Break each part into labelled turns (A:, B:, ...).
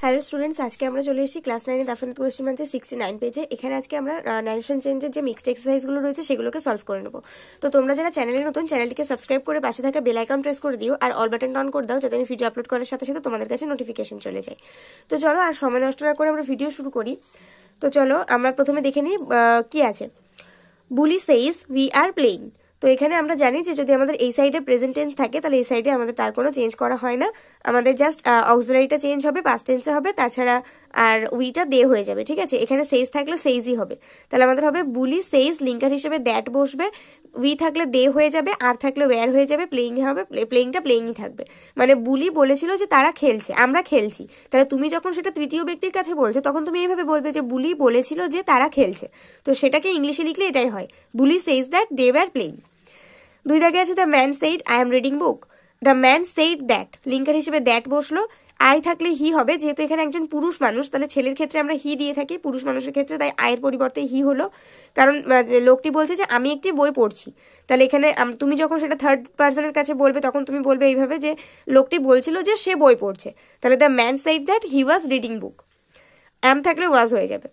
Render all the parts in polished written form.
A: Hello students, আজকে আমরা চলে এসেছি ক্লাস 9 এর ডাফারেন্ট কোয়েশ্চেন ব্যাংকের 69 পেজে। এখানে আজকে আমরা ন্যারেশন চেঞ্জের যে মিক্সড এক্সারসাইজগুলো রয়েছে সেগুলোকে সলভ করে নেব। তো তোমরা যারা চ্যানেলে নতুন, চ্যানেলটিকে সাবস্ক্রাইব করে পাশে থাকা বেল আইকন প্রেস করে দিও আর অল বাটন অন করে দাও, যাতে আমি ভিডিও আপলোড করার সাথে সাথে তোমাদের কাছে নোটিফিকেশন চলে যায়। তো চলো আর সময় নষ্ট না করে আমরা ভিডিও শুরু করি। তো চলো আমরা প্রথমে দেখে নিই কি আছে। বুলি সেইজ উই আর প্লেইং। তো এখানে আমরা জানি যে যদি আমাদের এই সাইডে প্রেজেন্ট টেন্স থাকে তাহলে এই সাইডে আমাদের তার কোনো চেঞ্জ করা হয় না, আমাদের জাস্ট অক্সিলারিটা চেঞ্জ হবে, পাস্ট টেন্সে হবে, তাছাড়া আর উইটা দে হয়ে যাবে। ঠিক আছে, এখানে সেইজ থাকলে সেইজই হবে। তাহলে আমাদের হবে বুলি সেইজ, লিঙ্কার হিসেবে দ্যাট বসবে, উই থাকলে দে হয়ে যাবে, আর থাকলে ওয়্যার হয়ে যাবে, প্লেইং হবে, প্লেইংটা প্লেইংই থাকবে। মানে বুলি বলেছিল যে তারা খেলছে, আমরা খেলছি। তাহলে তুমি যখন সেটা তৃতীয় ব্যক্তির কাছে বলছো তখন তুমি এইভাবে বলবে যে বুলি বলেছিল যে তারা খেলছে। তো সেটাকে ইংলিশে লিখলে এটাই হয়, Billy says that they were playing. দুই দাগে আছে the man said I am reading book. The man said that, linker হিসেবে দ্যাট বসলো, আই থাকলে হি হবে, যেহেতু এখানে একজন পুরুষ মানুষ তাহলে ছেলের ক্ষেত্রে আমরা হি দিয়ে থাকি, পুরুষ মানুষের ক্ষেত্রে তাই আয়ের পরিবর্তে হি হলো। কারণ লোকটি বলছে যে আমি একটি বই পড়ছি। তাহলে এখানে তুমি যখন সেটা থার্ড পার্সনের কাছে বলবে তখন তুমি বলবে এইভাবে যে লোকটি বলছিল যে সে বই পড়ছে। তাহলে the man said that he was reading book, am থাকলে ওয়াজ হয়ে যাবে।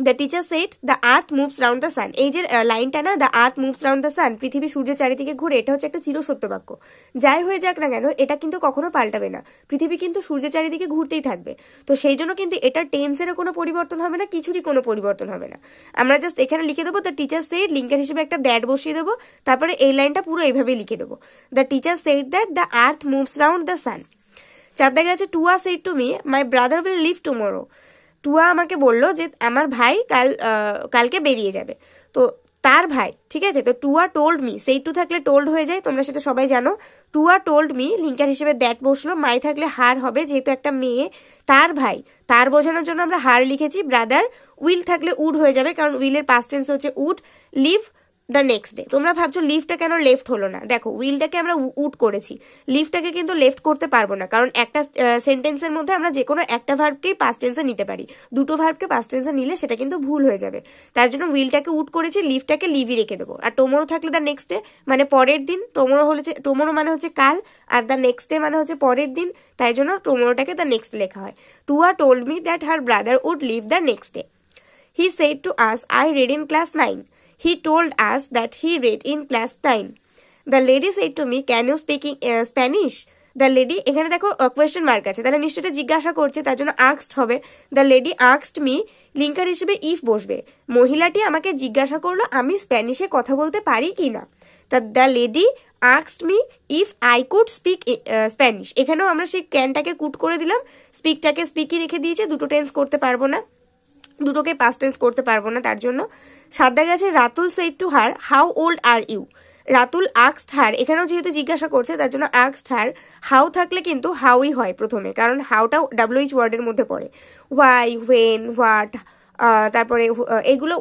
A: The teacher said the earth moves round the sun. এই যে লাইনটা না, the earth moves round the sun, পৃথিবী সূর্যের চারিদিকে ঘুরে, এটা হচ্ছে একটা চিরসত্য বাক্য। যাই হয়ে যাক না কেন এটা কিন্তু কখনো পাল্টাবে না, পৃথিবী কিন্তু সূর্যের চারিদিকে ঘুরতেই থাকবে। তো সেই জন্য কিন্তু এটার টেন্সেরও কোনো পরিবর্তন হবে না, কিছুরই কোনো পরিবর্তন হবে না। আমরা জাস্ট এখানে লিখে দেবো দ্য টিচার সেড, লিঙ্কার হিসেবে একটা দ্যাট বসিয়ে দেবো, তারপরে এই লাইনটা পুরো এইভাবেই লিখে দেবো, the teacher said that the earth moves round the sun. চার দাগে আছে Tuya said to me my brother will leave tomorrow. Tuya আমাকে বললো যে আমার ভাই কালকে বেরিয়ে যাবে। তো তার ভাই, ঠিক আছে, তো টুয়া টোল্ড মি, সেই টু থাকলে টোল্ড হয়ে যায়, তোমরা সেটা সবাই জানো। টুয়া টোল্ড মি, লিঙ্কার হিসেবে দ্যাট বসলো, মাই থাকলে হার হবে, যেহেতু একটা মেয়ে, তার ভাই, তার বোঝানোর জন্য আমরা হার লিখেছি। ব্রাদার, উইল থাকলে উড হয়ে যাবে, কারণ উইলের পাস্ট টেন্স হচ্ছে would. Leave the next day. তোমরা ভাবছো লিভটা কেন লেফট হলো না, দেখো উইলটাকে আমরা উড করেছি, লিভটাকে কিন্তু লেফট করতে পারবো না, কারণ একটা সেন্টেন্সের মধ্যে আমরা যে কোনো একটা ভার্বকেই পাস্ট টেন্সে নিতে পারি, দুটো ভার্বকে পাস্ট টেন্সে নিলে সেটা কিন্তু ভুল হয়ে যাবে। তার জন্য উইলটাকে উড করেছি, লিভটাকে লিভই রেখে দেবো। আর টোমোরো থাকলে দ্য নেক্সট ডে মানে পরের দিন, টোমোরো মানে হচ্ছে কাল, আর দ্য নেক্সট ডে মানে হচ্ছে পরের দিন, তাই জন্য টোমোরোটাকে দ্য নেক্সট লেখা হয়। Tuya told me that her brother would leave the next day. He said to us I read in class 9. He told us that he read in class 9. The lady said to me, can you speak Spanish? The lady, এখানে দেখো question mark আছে, তাহলে নিশ্চয়ই জিজ্ঞাসা করছে, তার জন্য asked হবে। The lady asked me, linker হিসেবে ইফ বসবে, মহিলাটি আমাকে জিজ্ঞাসা করলো আমি স্প্যানিশে কথা বলতে পারি কি না। তা the lady asked me if I could speak Spanish. এখানেও আমরা সেই ক্যানটাকে কুড করে দিলাম, স্পিকটাকে স্পিকই রেখে দিয়েছে, দুটো টেন্স করতে পারবো না, দুটোকে পাস্ট টেন্স করতে পারবো না, তার জন্য। সাদা গেছে Ratul said to her how old are you. Ratul asked her, এখানেও যেহেতু জিজ্ঞাসা করছে তার জন্য আস্কড হার, হাউ থাকলে কিন্তু হাউই হয় প্রথমে, কারণ হাউটা WH ওয়ার্ডের মধ্যে পড়ে। হোয়াই, হোয়েন, হোয়াট, তারপরে এগুলো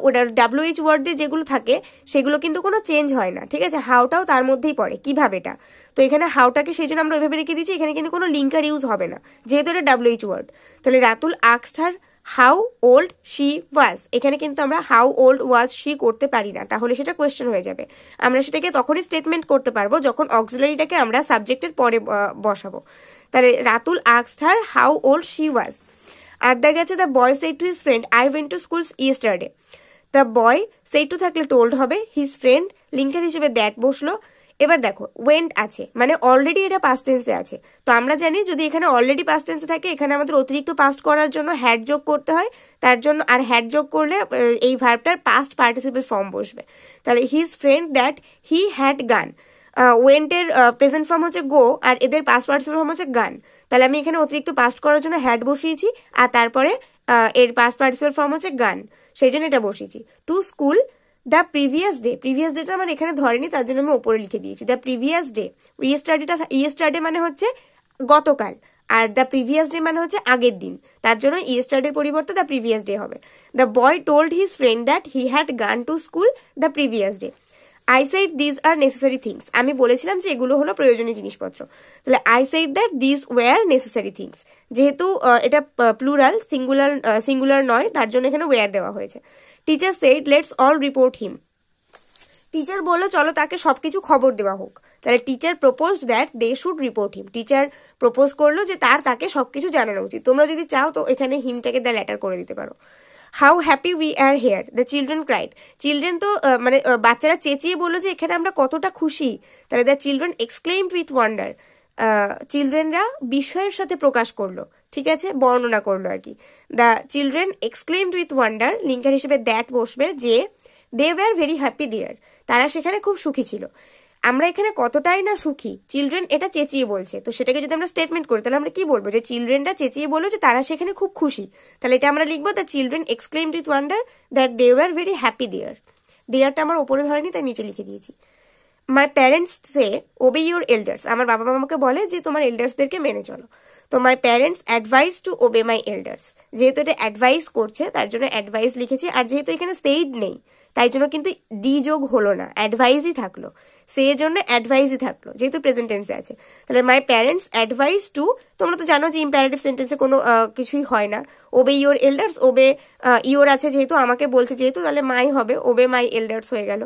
A: WH ওয়ার্ডে যেগুলো থাকে সেগুলো কিন্তু কোনো চেঞ্জ হয় না, ঠিক আছে, হাউটাও তার মধ্যেই পড়ে। কিভাবে এটা, তো এখানে হাউটাকে সেই জন্য আমরা ওইভাবে রেখে দিচ্ছি, এখানে কিন্তু কোনো লিঙ্কার ইউজ হবে না যেহেতু এটা WH ওয়ার্ড। তাহলে Ratul asked her how old she ওয়াজ, এখানে কিন্তু আমরা হাউ ওল্ড ওয়াজ শি করতে পারি না, তাহলে সেটা কোয়েশ্চেন হয়ে যাবে। আমরা সেটাকে তখনই স্টেটমেন্ট করতে পারবো যখন অক্সিলারিটাকে আমরা সাবজেক্টের পরে বসাবো। তাহলে Ratul asked her how old she was. আর দেখা গেছে the boy said to his friend I went to school yesterday. The boy said to থাকলে টোল্ড হবে, হিজ ফ্রেন্ড লিঙ্কার হিসেবে দ্যাট বসলো। এবার দেখো ওয়েন্ট আছে মানে অলরেডি এটা পাস্ট টেন্সে আছে, তো আমরা জানি যদি এখানে অলরেডি পাস্ট টেন্সে থাকে এখানে আমাদের অতিরিক্ত পাস্ট করার জন্য হ্যাড যোগ করতে হয়, তার জন্য আর হ্যাড যোগ করলে এই ভার্বটার পাস্ট পার্টিসিপল ফর্ম বসবে। তাহলে his friend that he had gone, ওয়েন্টের প্রেজেন্ট ফর্ম হচ্ছে গো আর এদের পাস্ট পার্টিসিপল ফর্ম হচ্ছে গান, তাহলে আমি এখানে অতিরিক্ত পাস্ট করার জন্য হ্যাড বসিয়েছি আর তারপরে এর পাস্ট পার্টিসিপল ফর্ম হচ্ছে গান, সেই জন্য এটা বসিয়েছি। To school the previous day, previous data আমার এখানে ধরেনি তার জন্য আমি ওপরে লিখে দিয়েছি দ্য প্রিভিয়াস ডে। ইয়েস্টারডে মানে হচ্ছে গতকাল, আর দ্য প্রিভিয়াস ডে মানে হচ্ছে আগের দিন, তার জন্য ইয়েস্টারডের পরিবর্তে দ্য প্রিভিয়াস ডে হবে। The boy told his friend that he had গান to school the previous day. I said these are necessary things, আমি বলেছিলাম যে এগুলো হলো প্রয়োজনীয় জিনিসপত্র, তাহলে I said that these where necessary things, যেহেতু এটা প্লুরাল সিঙ্গুলার নয় তার জন্য এখানে ওয়ার দেওয়া হয়েছে। Teacher said let's all report him, teacher বললো চলো তাকে সবকিছু খবর দেওয়া হোক, তাহলে teacher proposed that they should report him, teacher propose করলো যে তাকে সবকিছু জানানো উচিত। তোমরা যদি চাও তো এখানে হিমটাকে দ্য লেটার করে দিতে পারো। How happy we are here, the children cried, children তো মানে বাচ্চারা চেঁচিয়ে বললো যে এখানে আমরা কতটা খুশি, তাহলে the children exclaimed with wonder, চিলড্রেনরা বিস্ময়ের সাথে প্রকাশ করলো, ঠিক আছে, বর্ণনা করলো আর কি। The children exclaimed with wonder, linker হিসেবে দ্যাট বসবে, যে they were very happy there, তারা সেখানে খুব সুখী ছিল। আমরা এখানে কতটাই না সুখী, চিলড্রেন এটা চেঁচিয়ে বলছে, তো সেটাকে যদি আমরা স্টেটমেন্ট করি তাহলে আমরা কি বলবো, যে চিলড্রেনরা চেঁচিয়ে বললো যে তারা সেখানে খুব খুশি, তাহলে এটা আমরা লিখবো the children exclaimed with wonder that they were very happy there. দেয়ারটা আমার ওপরে ধরেনি তাই নিচে লিখে দিয়েছি। My parents say obey your elders, আমার বাবা মামাকে বলে যে তোমার এল্ডার্সদেরকে মেনে চলো। তো my parents advice two ওবে my elders, যেহেতু এটা অ্যাডভাইস করছে তার জন্য অ্যাডভাইস লিখেছি, আর যেহেতু এখানে সেইড নেই তাই জন্য কিন্তু ডি যোগ হলো না, অ্যাডভাইসই থাকলো, সে জন্য অ্যাডভাইসই থাকলো যেহেতু প্রেজেন্ট টেন্সে আছে। তাহলে মাই প্যারেন্টস অ্যাডভাইস টু, তোমরা তো জানো যে ইম্প্যারেটিভ সেন্টেন্সে কোনো কিছুই হয় না, ওবে ইউর এল্ডার্স, ওবে ইউর আছে যেহেতু, আমাকে বলছে যেহেতু, তাহলে মাই হবে, ওবে মাই এল্ডার্স হয়ে গেল।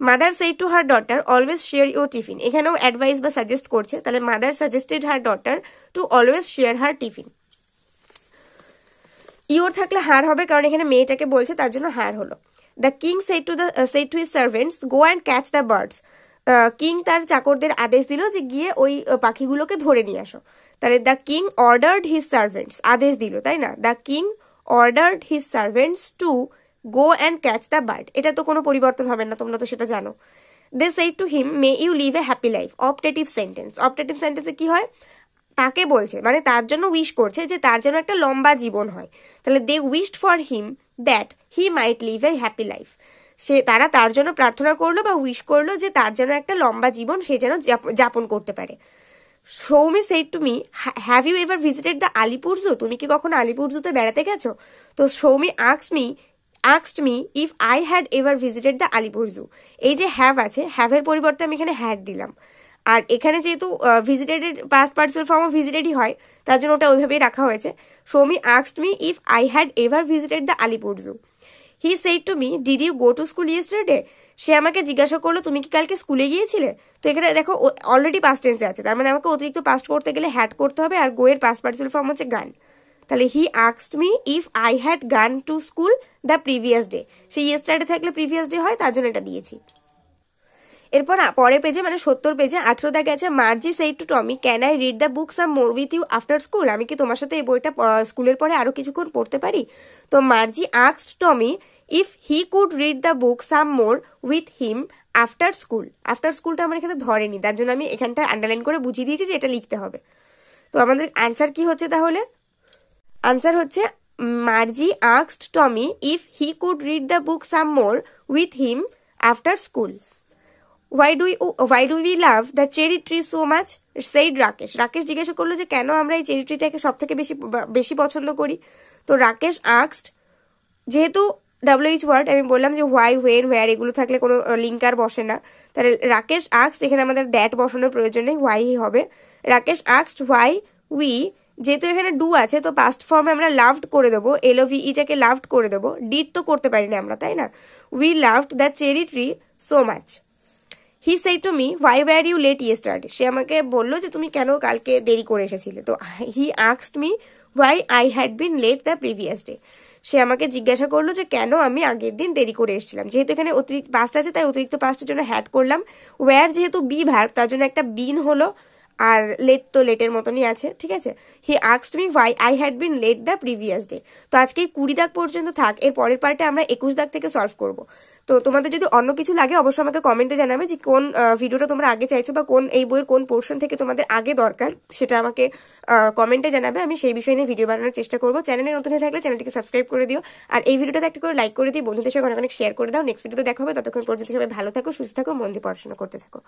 A: Mother said to her daughter always share your tiffin, এখানেও অ্যাডভাইস বা সাজেস্ট করছে, তাহলে mother suggested her daughter two always share her tiffin. Your থাকলে হার হবে কারণ এখানে মেয়েটাকে বলছে তার জন্য হার হলো। The king shed to his servants go and catch the birds, king তার চাকরদের আদেশ দিল যে গিয়ে ওই পাখিগুলোকে ধরে নিয়ে আসো, তাহলে the king ordered his servants, আদেশ দিল তাই না, the king ordered his servants to go and catch the bird, এটা তো কোনো পরিবর্তন হবে না, তোমরা তো সেটা জানো। They said to him may you live a happy life, optative sentence, optative সেন্টেন্সে কি হয়, তাকে বলছে মানে তার জন্য উইশ করছে যে তার জন্য একটা লম্বা জীবন হয়, তাহলে they wished for him that he might live a happy life, তারা তার জন্য প্রার্থনা করলো বা উইশ করলো যে তার জন্য একটা লম্বা জীবন সে যেন যাপন করতে পারে। Soumi said to me have you ever visited the Alipur zoo, তুমি কি কখনো আলিপুর জুতে বেড়াতে গেছো, তো Soumi asked me if I had ever visited the Alipur জু, এই যে হ্যাভ আছে, হ্যাভের পরিবর্তে আমি এখানে হ্যাড দিলাম, আর এখানে যেহেতু ভিজিটেডের পাস্ট পার্টিসিপল ফর্ম অফ ভিজিটেডই হয় তার জন্য ওটা ওইভাবেই রাখা হয়েছে। Soumi asked me if I had ever visited the Alipur zoo. He said to me did you go to school yesterday, সে আমাকে জিজ্ঞাসা করলো তুমি কি কালকে স্কুলে গিয়েছিলে, তো এখানে দেখো অলরেডি পাস্ট টেন্সে আছে, তার মানে আমাকে অতিরিক্ত পাস্ট করতে গেলে হ্যাড করতে হবে, আর গো এর পাস্ট পার্টিসিপল ফর্ম হচ্ছে গান, তাহলে হি asked me if I had gone to school the previous day, সেই yesterday থাকলে প্রিভিয়াস ডে হয় তার জন্য এটা দিয়েছি। এরপর পরের পেজে মানে 70 পেজে 18 দাগে আছে Margie said to Tommy can I read the book some more with you after school, আমি কি তোমার সাথে এই বইটা স্কুলের পরে আরো কিছুক্ষণ পড়তে পারি, তো Margie asked Tommy if he could read the book some more with him after school, after স্কুলটা আমার এখানে ধরেনি তার জন্য আমি এখানটা আন্ডারলাইন করে বুঝিয়ে দিয়েছি যে এটা লিখতে হবে। তো আমাদের অ্যান্সার কি হচ্ছে, তাহলে আনসার হচ্ছে Margie asked Tommy if he could read the book some more with him after school. Why do we love the cherry tree so much? said Rakesh, Rakesh জিজ্ঞাসা করলো যে কেন আমরা এই চেরি ট্রিটাকে সব থেকে বেশি পছন্দ করি, তো রাকেশ asked, যেহেতু WH ওয়ার্ড আমি বললাম যে হোয়াই হোয়েন হোয়ার এগুলো থাকলে কোনো লিঙ্কার বসে না, তাহলে রাকেশ asked, এখানে আমাদের দ্যাট বসানোর প্রয়োজন নেই, হোয়াই হবে, রাকেশ asked why we, যেহেতু এখানে ডু আছে তো পাস্ট ফর্মে আমরা লাভড করে দেবো, LOVEটাকে লাভড করে দেবো, ডিড তো করতে পারি না আমরা তাই না, we loved the cherry tree so much. He said to me why were you late yesterday, সে আমাকে বললো যে তুমি কেন কালকে দেরি করে এসেছিলে, তো he asked me why I had been late the previous day, সে আমাকে জিজ্ঞাসা করলো যে কেন আমি আগের দিন দেরি করে এসেছিলাম, যেহেতু এখানে অতিরিক্ত পাস্ট আছে তাই অতিরিক্ত পাস্টের জন্য হ্যাড করলাম, ওয়ার যেহেতু বি ভার্ব তার জন্য একটা বিন হলো, আর লেট তো লেটের মতনই আছে, ঠিক আছে। হি asked me why I had been late the previous day. তো আজকে 20 দাগ পর্যন্ত থাক, এর পরের পার্টে আমরা 21 দাগ থেকে সলভ করব। তো তোমাদের যদি অন্য কিছু লাগে অবশ্যই আমাকে কমেন্টে জানাবে যে কোন ভিডিওটা তোমরা আগে চাইছো বা কোন এই বইয়ের কোন পোর্শন থেকে তোমাদের আগে দরকার, সেটা আমাকে কমেন্টে জানাবে, আমি সেই বিষয় নিয়ে ভিডিও বানানোর চেষ্টা করবো। চ্যানেলে নতুন হয়ে থাকলে চ্যানেলটিকে সাবস্ক্রাইব করে দিও, আর এই ভিডিওটাতে একটা করে লাইক করে দিও, বন্ধুদের সঙ্গে অনেক শেয়ার করে দাও। নেক্সট ভিডিওতে দেখা হবে, ততক্ষণ পর্যন্ত সবাই ভালো থাকো, সুস্থ থাকো, মন দিয়ে পড়াশোনা করতে থাকো।